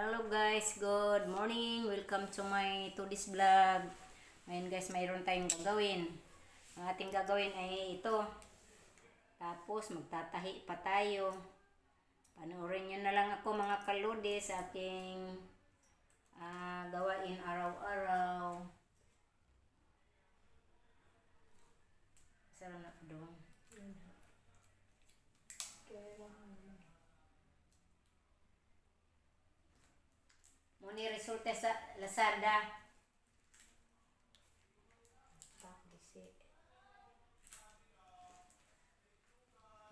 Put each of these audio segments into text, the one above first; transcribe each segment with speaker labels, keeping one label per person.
Speaker 1: Hello guys, good morning. Welcome to my today's vlog. Ngayon guys, mayroon tayong gagawin. Ang ating gagawin ay ito. Tapos magtatahi pa tayo. Panoorin nyo na lang ako mga kalodi sa aking gawain araw-araw. Sarap na doon. Muni resulta sa Lazada.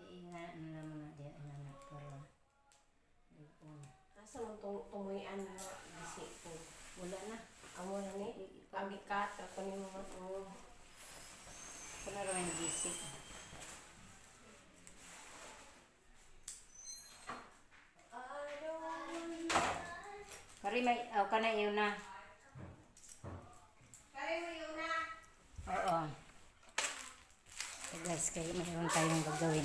Speaker 1: Iingat na naman na diya inanak para.
Speaker 2: Asa mo tumuyan na bisi ko?
Speaker 1: Wala na.
Speaker 2: Amo na ni agikat ako ni mga ko.
Speaker 1: Kung na rin gisik. Kari may, kana yun na.
Speaker 2: Kaya mo yun na.
Speaker 1: Oo. So guys, kaya mayroon tayong gagawin.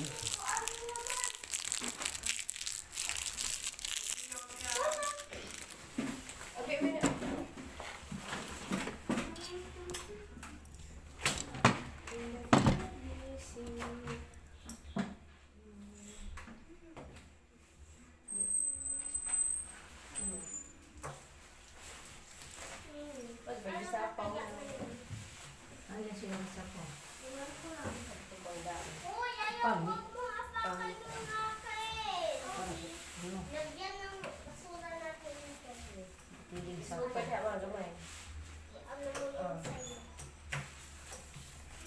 Speaker 2: Okay, wait. Pagbisa pa mo.
Speaker 1: Ayan sila sa ko.
Speaker 2: Pag
Speaker 3: Lagyan ng basura natin yung kasi.
Speaker 1: Piling sa
Speaker 2: so
Speaker 1: ko.
Speaker 2: pa siya mga gamay.
Speaker 3: Ano mo yun sa'yo?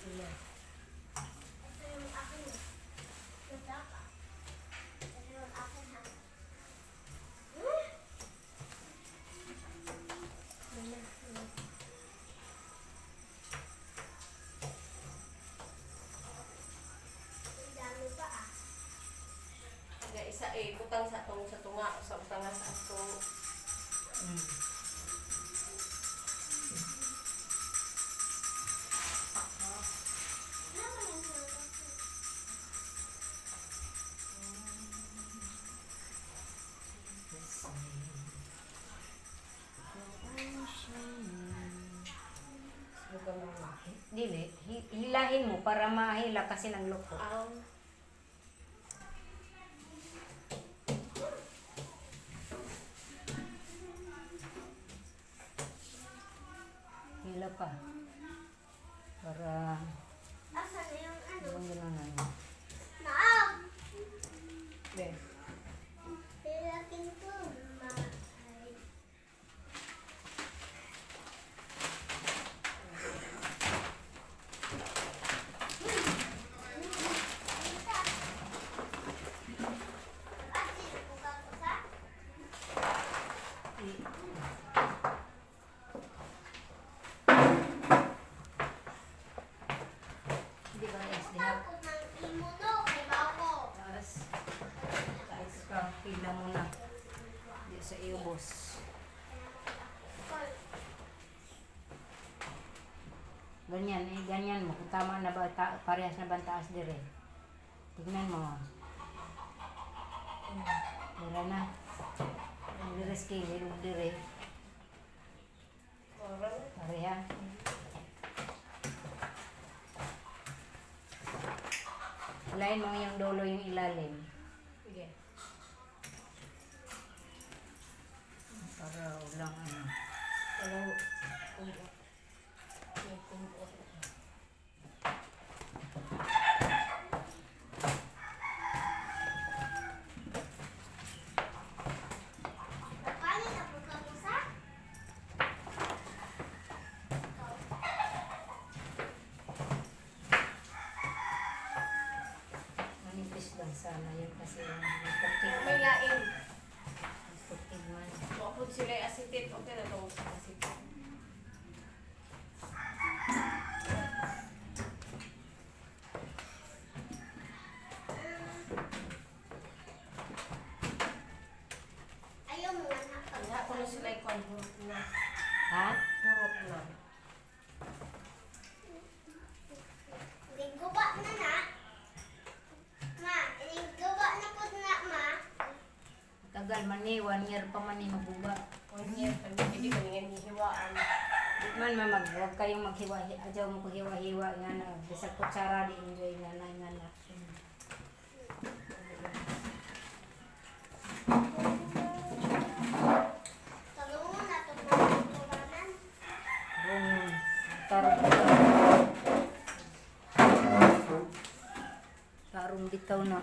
Speaker 2: Iya.
Speaker 3: Ito yung akin eh. Ito ka. Ito yung akin ha. Ang dami pa ah.
Speaker 2: Aga isa butang sa tong sa tunga sa butang sa ato.
Speaker 3: Ano ba yung sinasabi?
Speaker 2: Butang mo.
Speaker 1: Dili, hilahin mo para mahila kasi ng loko.
Speaker 2: Ang
Speaker 1: Hila pa. Para
Speaker 3: Asan na yung ano?
Speaker 1: yung gano'n na.
Speaker 3: Naam!
Speaker 2: be.
Speaker 3: Pilakin ko. Ay.
Speaker 1: Hindi ba yes, diha? Taas. Taas ka, hila mo na. Di sa iyo, boss. Ganyan, ganyan mo. Kung tama na ba, parehas na ba ang taas dire? Tignan mo. Dira na. Dire scale, ilog dire.
Speaker 2: Ora na.
Speaker 1: Pareha. Hilahin mo yung dulo yung ilalim.
Speaker 2: Sige.
Speaker 1: Para ulang ano.
Speaker 2: Walang kumot. May kumot.
Speaker 1: Manipis lang sana yun kasi yung
Speaker 2: May lain.
Speaker 1: effective man.
Speaker 2: Mapod sila acetate. Okay na to sa acetate.
Speaker 3: Ayaw mo nga na.
Speaker 2: Kaya ko na sila i-convert na.
Speaker 1: Ha?
Speaker 2: Purot na.
Speaker 3: Guba na na. Ma, guba na po na ma.
Speaker 1: tagal man ni, 1 year pa man ni mabuba.
Speaker 2: 1 year, hindi ka nangin hihiwaan.
Speaker 1: Di man huwag kayong maghiwa, adyaw mo paghiwa-hiwa nga na. Bisag kutsara, di enjoy nga na.
Speaker 3: Tulungan na ito po ang tulanan.
Speaker 1: Boom. Tarong bitaw. Tarong bitaw na.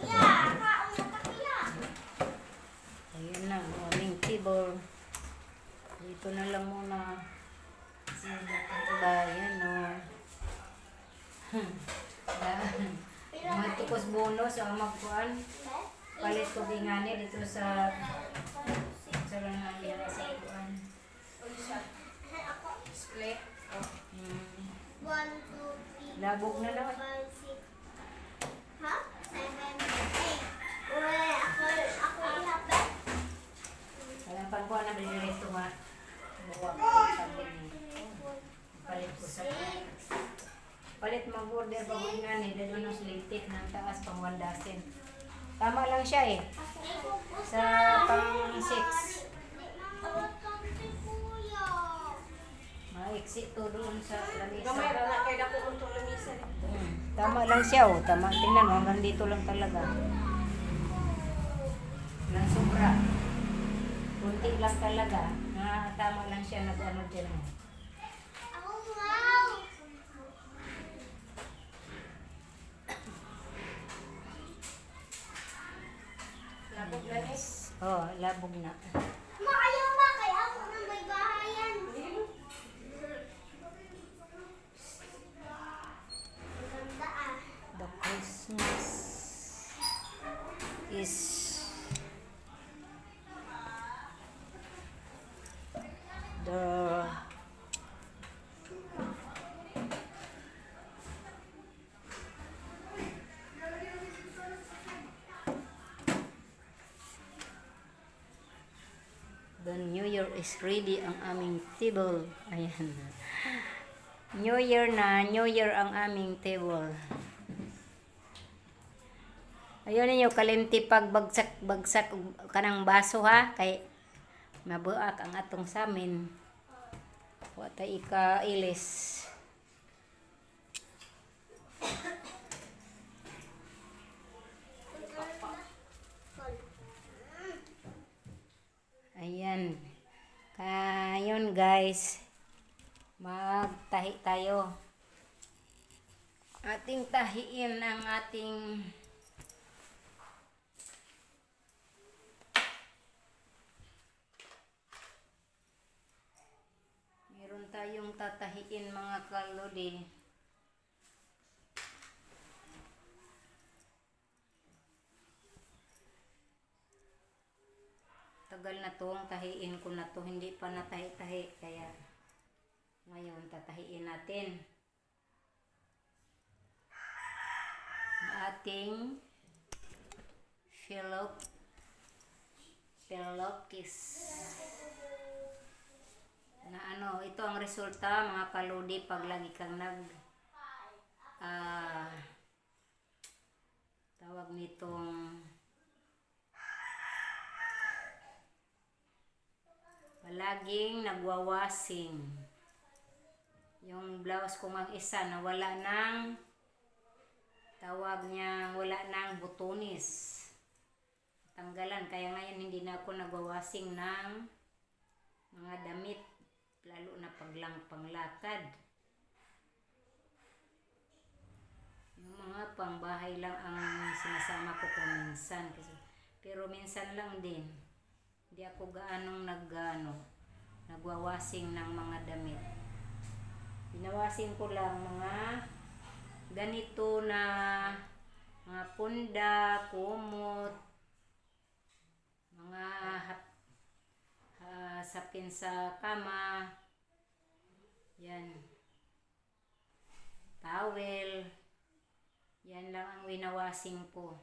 Speaker 3: Yeah, kaong nakakila.
Speaker 1: Ayan na, aming table. Dito na lang muna. Diba, yan o. Mga tukos bonus ang magkuhan. Palit ko bingani dito sa lang namin sa ikuan.
Speaker 2: Uy, siya.
Speaker 3: Ako,
Speaker 2: Split. Oh.
Speaker 3: 1, 2, 3,
Speaker 1: Labog na lang.
Speaker 3: 5, 6. Ha? 7, 8. Uy, ako ihapit.
Speaker 1: Alam pagkuhan na dito nga. Buwa ko sabi ni. Palit ko sa palit mag-order pa ko ingani. Dado nung slitik ng taas pang 1 dozen. Tama lang siya eh. Sa pang 6. Maiksi to doon sa lamisa.
Speaker 2: Gamay ra na kay dako untong lamisa.
Speaker 1: Tama lang siya oh. Tama. Tingnan mo, hanggang dito lang talaga. Lang sobra. Kunti lang talaga. Tama lang siya nag-ano dyan. Oh.
Speaker 2: Labog na eh.
Speaker 1: Oh, labog na.
Speaker 3: Maayaw ba? Kaya ako na may bahayan. Ang ganda ah.
Speaker 1: The Christmas is the New Year is ready ang aming table. Ayan. New Year na, New Year ang aming table. Ayun ninyo, kalimti pag bagsak kanang baso ha, kay mabuak ang atong samin. Wata ika-ilis. Ayan. Kayon guys, magtahi tayo. Ating tahiin ang ating meron tayong tatahiin mga kalodi. Tagal na to, ang tahiin ko na to, hindi pa natahi-tahi, kaya ngayon tatahiin natin ang ating Philokis na ano, ito ang resulta mga kalodi pag lagi kang tawag nitong palaging nagwawasing. Yung blouse ko ang isa na wala nang tawag niya, wala nang butonis. Tanggalan, kaya ngayon hindi na ako nagwawasing ng mga damit, lalo na paglang panglakad. Yung mga pangbahay lang ang sinasama ko kung minsan. Pero minsan lang din. Hindi ako gaanong nagwawasing ng mga damit. Binawasing ko lang mga ganito na mga punda, kumot, mga sapin sa kama, yan, towel, yan lang ang winawasing ko.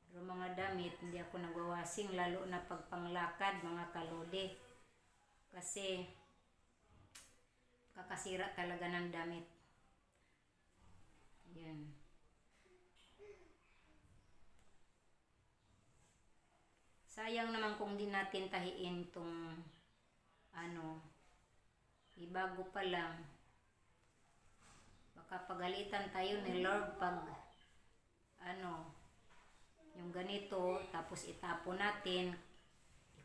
Speaker 1: Pero mga damit, hindi ako nagwawasing, lalo na pagpanglakad, mga kalodi. Kasi, kakasira talaga ng damit. Yan. sayang naman kung di natin tahiin tong ibago pa lang. Baka pagalitan tayo ni Lord pag yung ganito, tapos itapon natin.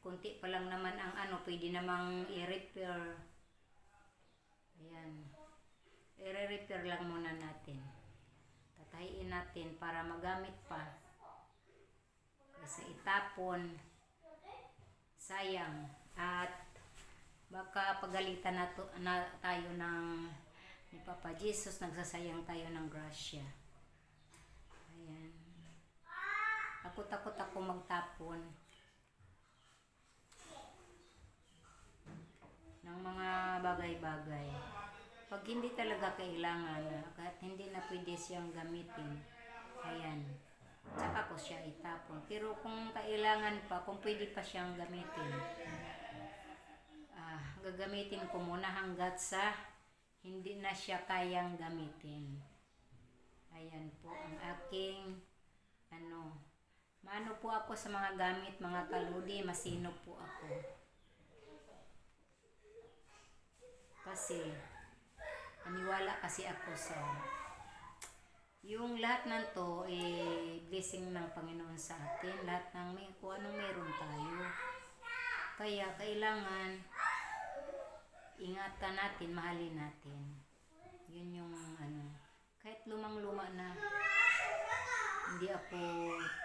Speaker 1: Kunti pa lang naman ang pwede namang i-repair. Ayan. I-repair lang muna natin. Tatahiin natin para magamit pa. Kasi itapon, sayang. At baka pagalitan na tayo ni Papa Jesus, nagsasayang tayo ng grasya. Ayan. Takot ako magtapon ng mga bagay-bagay. Pag hindi talaga kailangan, kahit hindi na pwede siyang gamitin, ayan, tsaka ko siya itapon. Pero kung kailangan pa, kung pwede pa siyang gamitin, gagamitin ko muna hanggat sa hindi na siya kayang gamitin. Ayan po ang aking maano po ako sa mga gamit, mga kaludi, masino po ako. Kasi naniwala kasi ako sa yung lahat ng to blessing ng Panginoon sa atin. Lahat ng kung anong meron tayo. Kaya kailangan ingatan natin, mahalin natin. Yun yung kahit lumang-luma na, hindi ako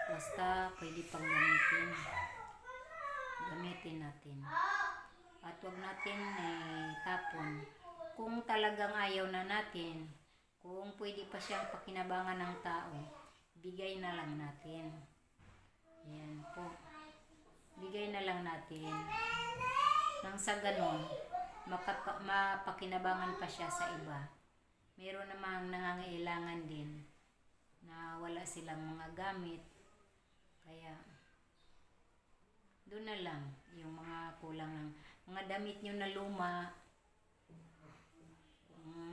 Speaker 1: basta pwede pang gamitin. Gamitin natin. At wag natin tapon. Kung talagang ayaw na natin, kung pwede pa siyang pakinabangan ng tao, bigay na lang natin. Ayan po. Bigay na lang natin. Nang sa ganon, mapakinabangan pa siya sa iba. Meron namang nangangailangan din na wala silang mga gamit. Kaya, doon na lang yung mga kulang ng mga damit nyo na luma.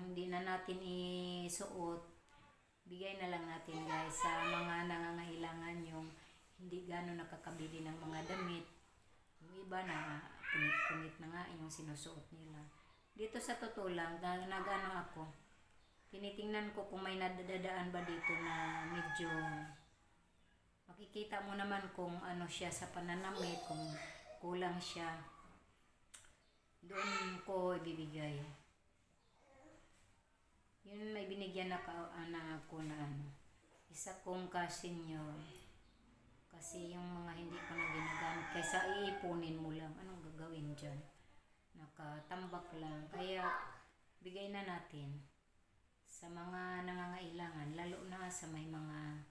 Speaker 1: Hindi na natin isuot, bigay na lang natin guys sa mga nangangailangan, yung hindi gano'n nakakabili ng mga damit. Yung iba na punit-punit na nga yung sinusuot nila. Dito sa totoo lang, ako, tinitingnan ko kung may nadadaan ba dito na medyo makikita mo naman kung siya sa pananamit, kung kulang siya. Doon ko ibibigay. Yun, may binigyan ako na isa kong ka-senior. Kasi yung mga hindi ko na ginagamit, kaysa iipunin mo lang, anong gagawin dyan? Nakatambak lang. Kaya bigay na natin sa mga nangangailangan, lalo na sa may mga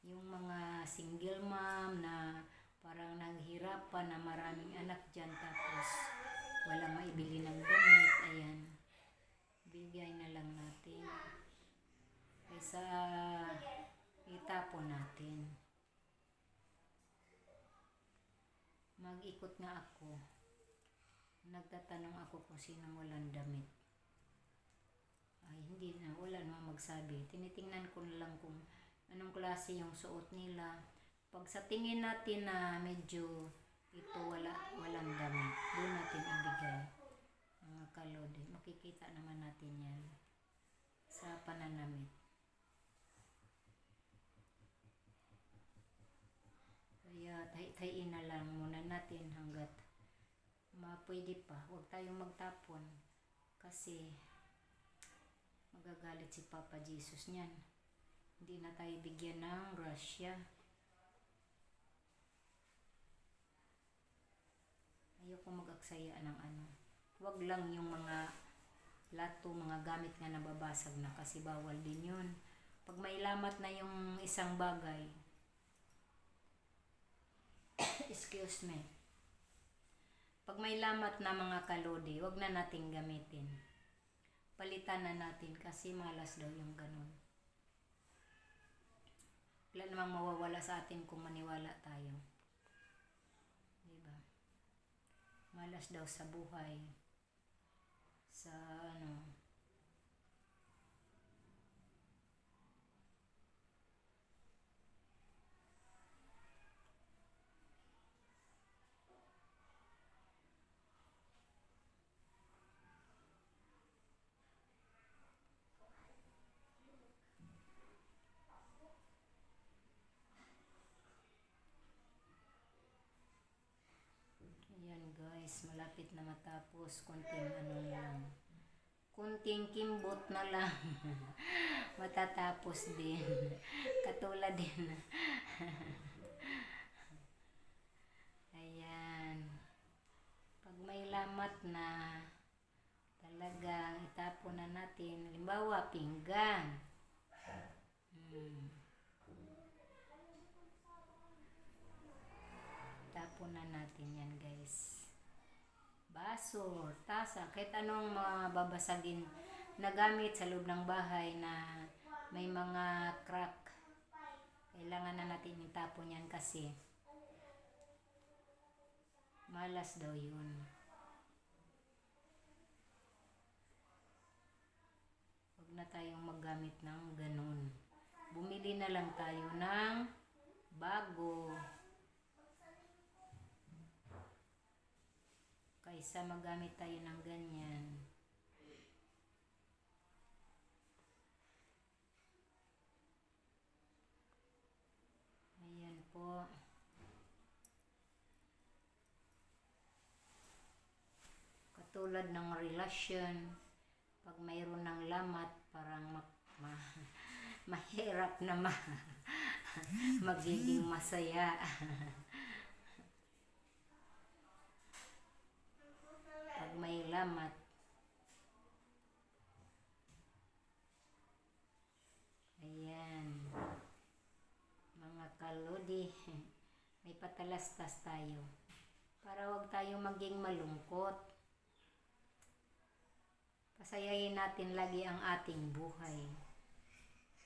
Speaker 1: yung mga single mom na parang naghihirapan na maraming anak dyan, tapos walang maibili ng damit. Ayan, bigay na lang natin kaysa itapon natin. Mag-ikot nga ako, nagtatanong ako kung sinong walang damit. Ay, hindi na, wala naman magsabi. Tinitingnan ko na lang kung anong klase yung suot nila. Pag sa tingin natin na medyo ito walang damit, doon natin ibigay. Mga kalode, makikita naman natin yan sa pananamit. Kaya tahiin na lang muna natin hanggat pwede pa. Huwag tayong magtapon kasi magagalit si Papa Jesus niyan. Hindi na tayo bigyan ng grasya. Ayoko mag-aksaya ng Huwag lang yung mga plato, mga gamit nga nababasag na, kasi bawal din yun. Pag may lamat na yung isang bagay, excuse me. Pag may lamat na mga kalodi, huwag na nating gamitin. Palitan na natin kasi malas daw yung ganun. Wala namang mawawala sa atin kung maniwala tayo. Diba? Malas daw sa buhay. Sa guys, malapit na matapos. Kunting ano lang. Kunting kimbot na lang. Matatapos din. Katulad din. Ayan. Pag may lamat na, talagang itapon na natin. Halimbawa, pinggan. Tapon na natin yan guys. Baso, tasa, kahit anong mababasagin na gamit sa loob ng bahay na may mga crack. Kailangan na natin itapon yan kasi malas daw yun. Huwag na tayong maggamit ng ganun. Bumili na lang tayo ng bago kaysa magamit tayo ng ganyan. Ayan po. Katulad ng relasyon, pag mayroon ng lamat, parang mahirap na magiging masaya. Pag may lamat, ayan, mga kalodi, may patalastas tayo para wag tayo maging malungkot. Pasayahin natin lagi ang ating buhay.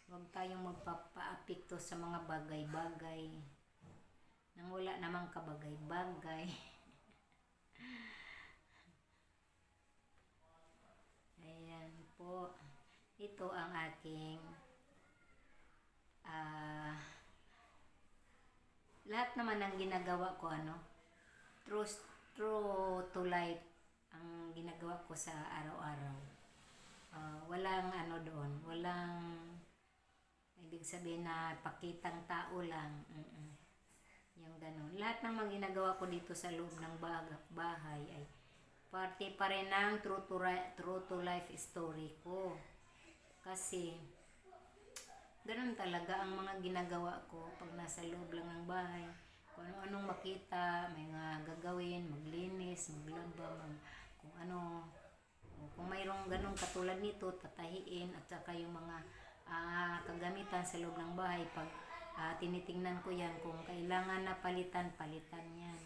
Speaker 1: Huwag tayong magpapaapekto sa mga bagay-bagay nang wala namang kabagay-bagay. Ayan po. Ito ang aking lahat naman ng ginagawa ko true to life ang ginagawa ko sa araw-araw. Walang doon, walang ibig sabihin na pakitang tao lang. Yung ganun. Lahat ng mga ginagawa ko dito sa loob ng bahay ay parte pa rin ng true to life story ko. Kasi ganun talaga ang mga ginagawa ko pag nasa loob lang ng bahay. Kung anong makita, may nga gagawin, maglinis, maglaba, kung ano. Kung mayroong ganun katulad nito, tatahiin at saka yung mga kagamitan sa loob ng bahay. Pag tinitingnan ko yan, kung kailangan na palitan yan.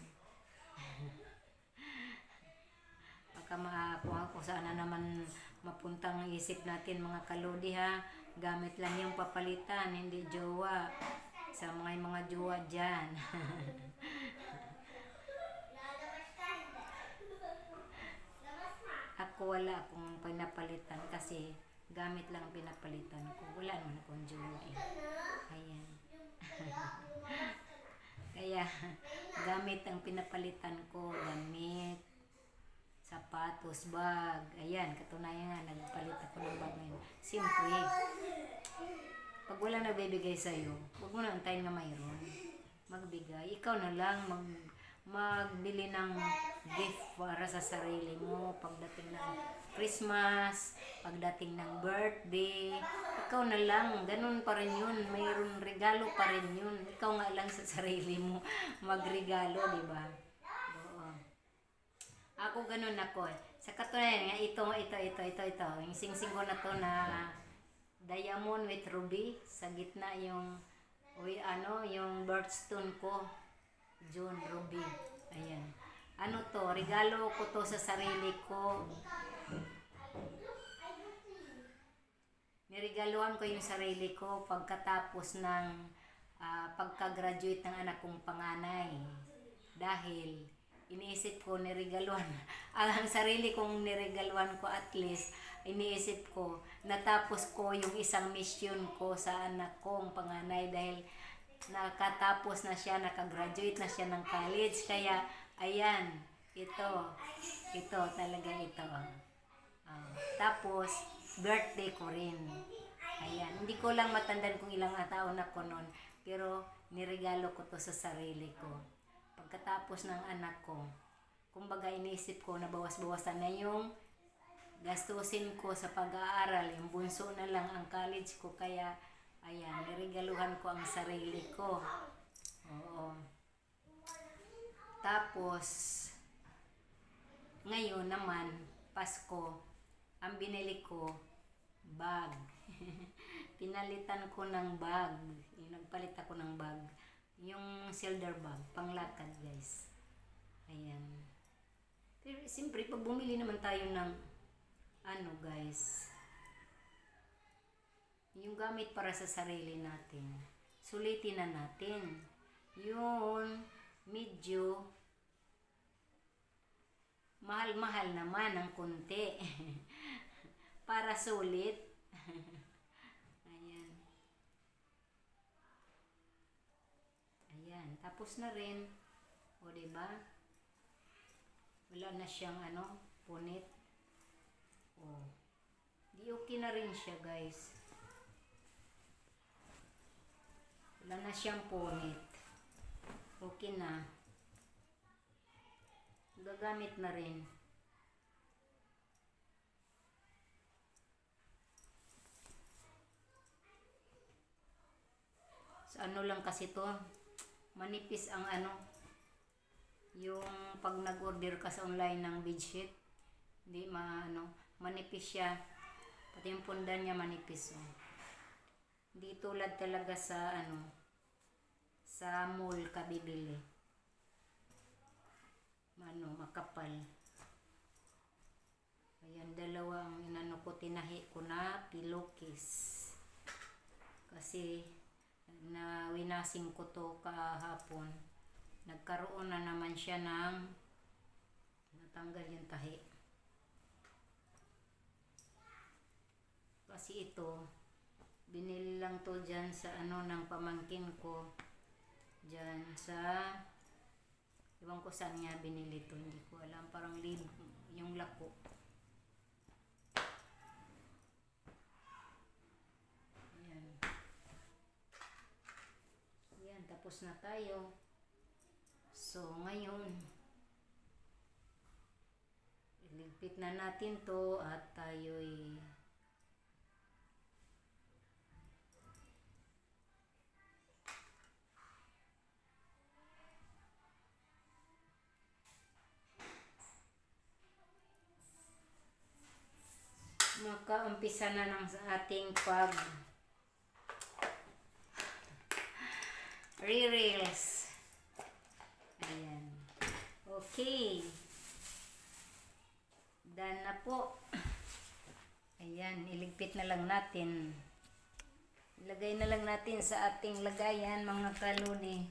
Speaker 1: Kung saan na naman mapuntang isip natin mga kalodi ha, gamit lang yung papalitan, hindi jowa. Sa mga jowa dyan. Ako wala akong pinapalitan kasi gamit lang pinapalitan ko. Wala naman akong jowa eh. Ayan. Kaya gamit ang pinapalitan ko, gamit, sapatos, bag. Ayan, katunayan nga, nagpalit ako ng bag ngayon. Siyempre, pag wala nagbibigay sa'yo, huwag mo na antayin na mayroon. Magbigay. Ikaw na lang magbili ng gift para sa sarili mo. Pagdating ng Christmas, pagdating ng birthday, ikaw na lang. Ganun pa rin yun. Mayroon regalo pa rin yun. Ikaw nga lang sa sarili mo magregalo, di ba? Oo. Ako ganun ako. Sa katunayan nga, ito. Yung sing-sing ko na to na diamond with ruby. Sa gitna yung birthstone ko. June ruby. Ayan. Ano to? Regalo ko to sa sarili ko. Niregaluhan ko yung sarili ko pagkatapos ng pagka-graduate ng anak kong panganay. Dahil iniisip ko niregaluhan. Ang sarili kong niregaluhan ko at least iniisip ko natapos ko yung isang mission ko sa anak kong panganay dahil nakatapos na siya, nakagraduate na siya ng college. Kaya, ayan, ito talaga ito. Tapos, birthday ko rin. Ayan, hindi ko lang matandaan kung ilang taon ako noon, pero niregalo ko to sa sarili ko. Pagkatapos ng anak ko, kumbaga inisip ko na bawas-bawasan na yung gastusin ko sa pag-aaral. Yung bunso na lang ang college ko, kaya ayan, niregaluhan ko ang sarili ko. Oo. Tapos, ngayon naman, Pasko, ang binili ko, bag. Pinalitan ko ng bag. Nagpalit ako ng bag. Yung shoulder bag, panglakad guys. Ayan. Pero siyempre, pag bumili naman tayo ng ano guys, yung gamit para sa sarili natin, sulitin na natin. Yun, medyo mahal-mahal naman ng konti. Para sulit. Ayan. Ayan. Tapos na rin. O, diba? Wala na siyang punit. O. Di okay na rin siya, guys. Wala na siyang punit. Okay na. Gagamit na rin. So, lang kasi to, manipis ang yung pag nag-order ka sa online ng bedsheet, hindi manipis siya. Pati yung pundan niya manipis. Oh. Hindi tulad talaga sa sa mall ka bibili. Makapal. Ayan, dalawang tinahi ko na pillowcase. Kasi winasing ko to kahapon. Nagkaroon na naman siya ng natanggal yung tahi. Kasi ito, binili lang to dyan sa ng pamangkin ko. Dyan sa iwan ko saan nga binili to, hindi ko alam, parang yung lako. Ayan. Ayan, tapos na tayo. So, ngayon, iligpit na natin to at tayo'y makaumpisa na ng ating pag re-reels. Ayan. Okay. Done na po. Ayan, iligpit na lang natin. Ilagay na lang natin sa ating lagayan, mga kaluni.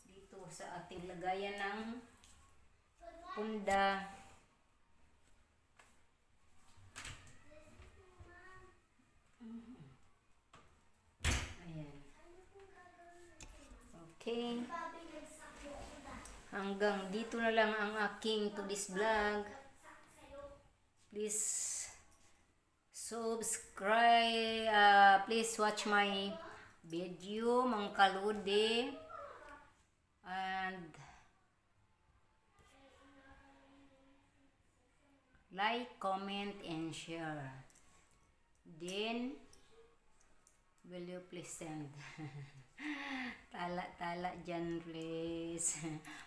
Speaker 1: Dito sa ating lagayan ng punda. Ayan. Okay. Hanggang dito na lang ang aking today's vlog. Please subscribe. Please watch my video, mga kaludi. And like, comment, and share. Then, will you please send? Tala dyan please.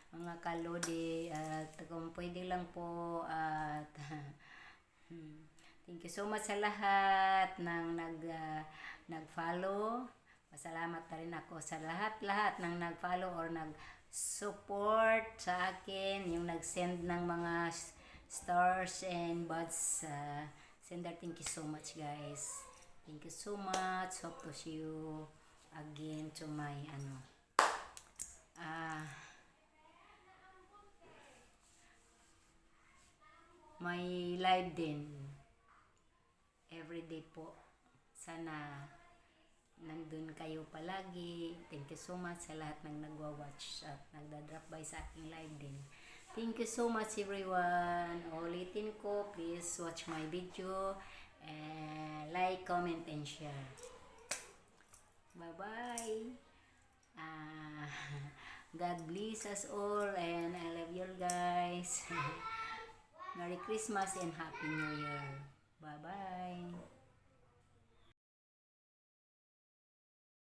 Speaker 1: Mga kalodi, at kung pwede lang po, at thank you so much sa lahat ng nag-follow. Pasalamat na rin ako sa lahat ng nag-follow or nag-support sa akin, yung nag-send ng mga stars and buds. Sender, thank you so much guys. Thank you so much. Hope to see you again to my my live din. Everyday po. Sana nandun kayo palagi. Thank you so much sa lahat ng nagwa-watch at nagda-drop by sa aking live din. Thank you so much everyone. Ulitin ko, please watch my video and like, comment, and share. Bye-bye. God bless us all and I love you all guys. Merry Christmas and Happy New Year. Bye-bye.